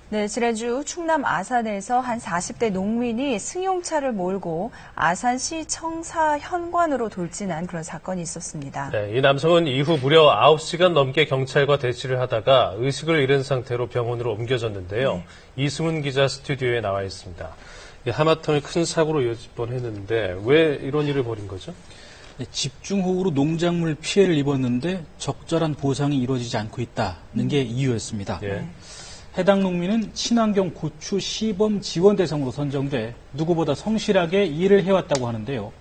네, 지난주 충남 아산에서 한 40대 농민이 승용차를 몰고 아산시 청사 현관으로 돌진한 그런 사건이 있었습니다. 네, 이 남성은 이후 무려 9시간 넘게 경찰과 대치를 하다가 의식을 잃은 상태로 병원으로 옮겨졌는데요. 이승훈 기자 스튜디오에 나와 있습니다. 하마터면 큰 사고로 이어질 뻔했는데 왜 이런 일을 벌인 거죠? 네, 집중호우로 농작물 피해를 입었는데 적절한 보상이 이루어지지 않고 있다는 게 이유였습니다. 예. 해당 농민은 친환경 고추 시범 지원 대상으로 선정돼 누구보다 성실하게 일을 해왔다고 하는데요.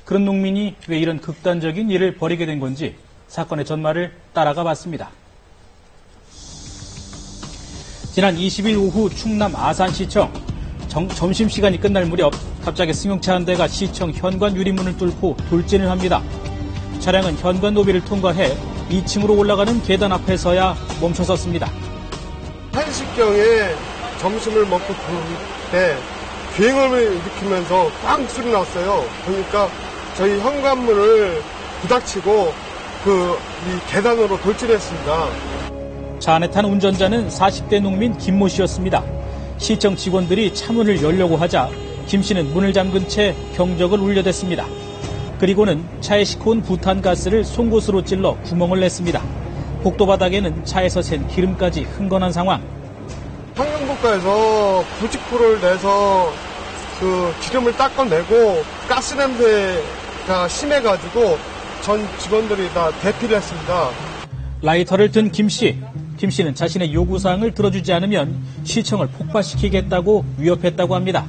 그런 농민이 왜 이런 극단적인 일을 벌이게 된 건지 사건의 전말을 따라가 봤습니다. 지난 20일 오후 충남 아산시청 점심시간이 끝날 무렵 갑자기 승용차 한 대가 시청 현관 유리문을 뚫고 돌진을 합니다. 차량은 현관 로비를 통과해 2층으로 올라가는 계단 앞에서야 멈춰섰습니다. 1시경에 점심을 먹고 들어올 때 비행음을 일으키면서 빵 소리 났어요. 그러니까 저희 현관문을 부닥치고 이 계단으로 돌진했습니다. 차 안에 탄 운전자는 40대 농민 김모 씨였습니다. 시청 직원들이 차문을 열려고 하자 김 씨는 문을 잠근 채 경적을 울려댔습니다. 그리고는 차에 싣고 부탄가스를 송곳으로 찔러 구멍을 냈습니다. 복도 바닥에는 차에서 샌 기름까지 흥건한 상황. 환경국가에서 부직포를 내서 기름을 닦아내고 가스 냄새가 심해가지고 전 직원들이 다 대피를 했습니다. 라이터를 든 김 씨. 김 씨는 자신의 요구사항을 들어주지 않으면 시청을 폭파시키겠다고 위협했다고 합니다.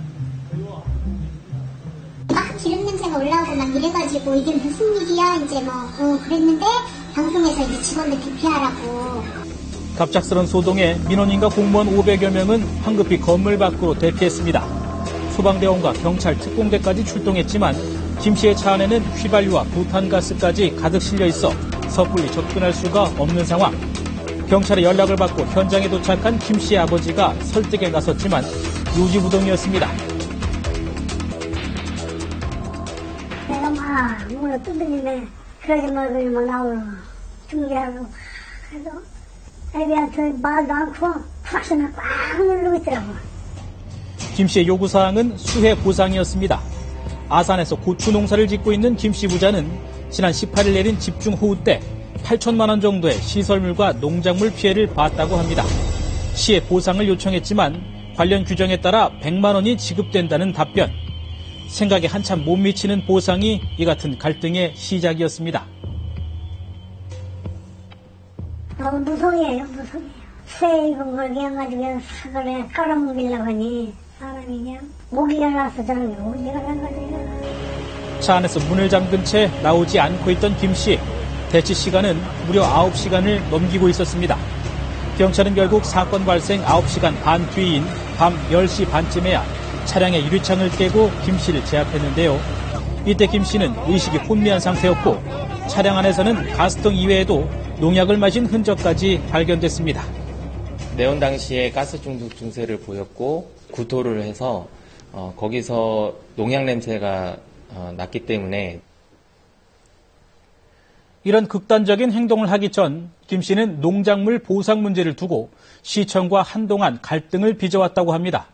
막 기름 냄새가 올라오고 막 이래가지고 이게 무슨 일이야 이제 그랬는데 방송에서 이제 직원들 대피하라고. 갑작스런 소동에 민원인과 공무원 500여 명은 황급히 건물 밖으로 대피했습니다. 소방대원과 경찰 특공대까지 출동했지만 김 씨의 차 안에는 휘발유와 부탄가스까지 가득 실려 있어 섣불리 접근할 수가 없는 상황. 경찰의 연락을 받고 현장에 도착한 김 씨의 아버지가 설득에 나섰지만 요지부동이었습니다. 내가 막 문을 두드리면 그러지 말고 나오고 중계하고 그래서 애비한테 말도 않고 파스는 꽉 누르고 있더라고. 김 씨의 요구사항은 수해 보상이었습니다. 아산에서 고추 농사를 짓고 있는 김 씨 부자는 지난 18일 내린 집중호우 때 8천만 원 정도의 시설물과 농작물 피해를 봤다고 합니다. 시에 보상을 요청했지만 관련 규정에 따라 100만 원이 지급된다는 답변. 생각에 한참 못 미치는 보상이 이 같은 갈등의 시작이었습니다. 너무 무성이에요, 무성이에요. 새 입은 걸 그냥 사거리에 깔아먹이려고 하니 사람이 그냥 목이 열나서 저는 목이 열나가지고. 차 안에서 문을 잠근 채 나오지 않고 있던 김 씨. 대치 시간은 무려 9시간을 넘기고 있었습니다. 경찰은 결국 사건 발생 9시간 반 뒤인 밤 10시 반쯤에야 차량의 유리창을 깨고 김 씨를 제압했는데요. 이때 김 씨는 의식이 혼미한 상태였고 차량 안에서는 가스통 이외에도 농약을 마신 흔적까지 발견됐습니다. 내원 당시에 가스 중독 증세를 보였고 구토를 해서 거기서 농약 냄새가 났기 때문에 이런 극단적인 행동을 하기 전 김 씨는 농작물 보상 문제를 두고 시청과 한동안 갈등을 빚어왔다고 합니다.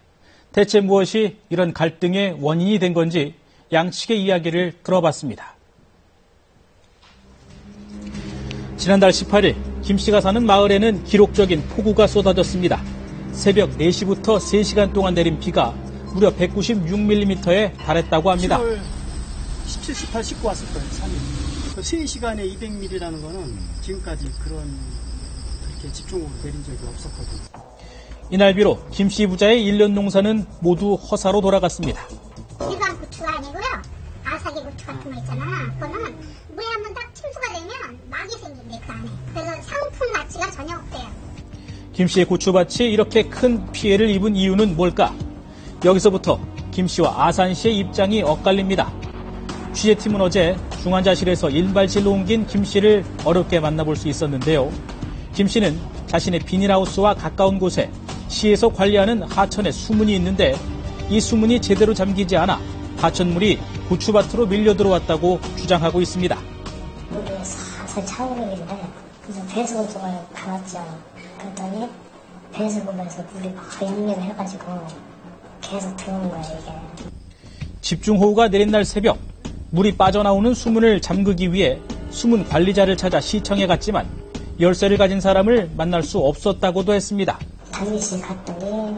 대체 무엇이 이런 갈등의 원인이 된 건지 양측의 이야기를 들어봤습니다. 지난달 18일 김 씨가 사는 마을에는 기록적인 폭우가 쏟아졌습니다. 새벽 4시부터 3시간 동안 내린 비가 무려 196mm에 달했다고 합니다. 17, 18, 19 왔을 거예요, 3일. 3시간에 200mm라는 거는 지금까지 그렇게 집중호우로 내린 적이 없었거든요. 이날 비로 김 씨 부자의 1년 농사는 모두 허사로 돌아갔습니다. 일반 고추가 아니고요. 아삭이 고추 같은 거 있잖아. 그거는 물에 한번 딱 침수가 되면 막이 생긴대, 그 안에. 그래서 상품 가치가 전혀 없대요. 김 씨의 고추밭이 이렇게 큰 피해를 입은 이유는 뭘까? 여기서부터 김 씨와 아산시의 입장이 엇갈립니다. 취재팀은 어제 중환자실에서 인발실로 옮긴 김 씨를 어렵게 만나볼 수 있었는데요. 김 씨는 자신의 비닐하우스와 가까운 곳에 시에서 관리하는 하천에 수문이 있는데 이 수문이 제대로 잠기지 않아 하천물이 고추밭으로 밀려 들어왔다고 주장하고 있습니다. 물이 살살 차오르길래 그래서 배수구통을 갈았죠. 그랬더니 배수구에서 물이 막 역류를 해가지고 계속 들어오는 거예요, 이게. 집중호우가 내린 날 새벽 물이 빠져나오는 수문을 잠그기 위해 수문 관리자를 찾아 시청에 갔지만 열쇠를 가진 사람을 만날 수 없었다고도 했습니다. 당일시 갔더니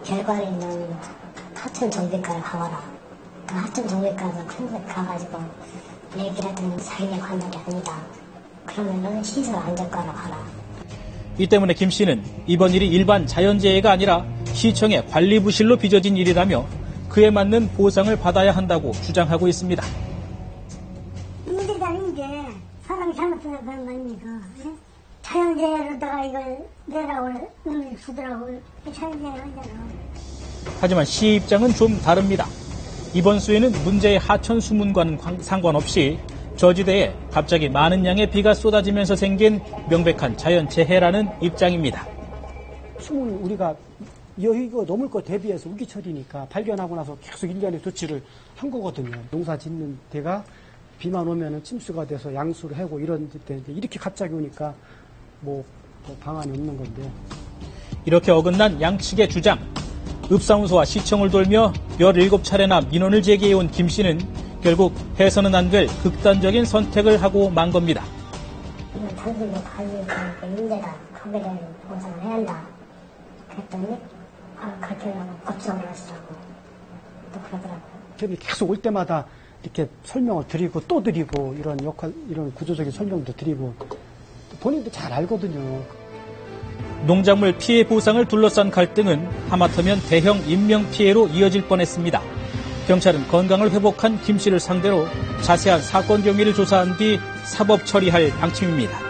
결과에는 하천 정비과를 가봐라. 그 하천 정비과에서 큰데 가가지고 얘기했더니 자기네 관할이 아니다. 그러면은 시설 안전과로 가라. 이 때문에 김 씨는 이번 일이 일반 자연재해가 아니라 시청의 관리부실로 빚어진 일이라며 그에 맞는 보상을 받아야 한다고 주장하고 있습니다. 일이 아닌 게 사람이 잘못해서 그런 거 아닙니까? 예? 자연재해로다가 이걸 내라고 놈이 주더라고. 자연재해 하잖아. 하지만 시 입장은 좀 다릅니다. 이번 수해는 문제의 하천 수문과는 상관없이 저지대에 갑자기 많은 양의 비가 쏟아지면서 생긴 명백한 자연재해라는 입장입니다. 수문 우리가 이거 넘을 거 대비해서 우기철이니까 발견하고 나서 계속 일련의 조치를 한 거거든요. 농사 짓는 데가 비만 오면은 침수가 돼서 양수를 하고 이런 데 이렇게 갑자기 오니까 뭐 방안이 없는 건데. 이렇게 어긋난 양측의 주장. 읍사무소와 시청을 돌며 17차례나 민원을 제기해온 김 씨는 결국 해서는 안 될 극단적인 선택을 하고 만 겁니다. 이건 당신도 관리니까 임대가 거기에 대한 보상을 해야 한다. 그랬더니 그렇게 하면 법정을 하시라고 또 그러더라고요. 저는 계속 올 때마다 이렇게 설명을 드리고 또 드리고 이런 구조적인 설명도 드리고 본인도 잘 알거든요. 농작물 피해 보상을 둘러싼 갈등은 하마터면 대형 인명피해로 이어질 뻔했습니다. 경찰은 건강을 회복한 김 씨를 상대로 자세한 사건 경위를 조사한 뒤 사법 처리할 방침입니다.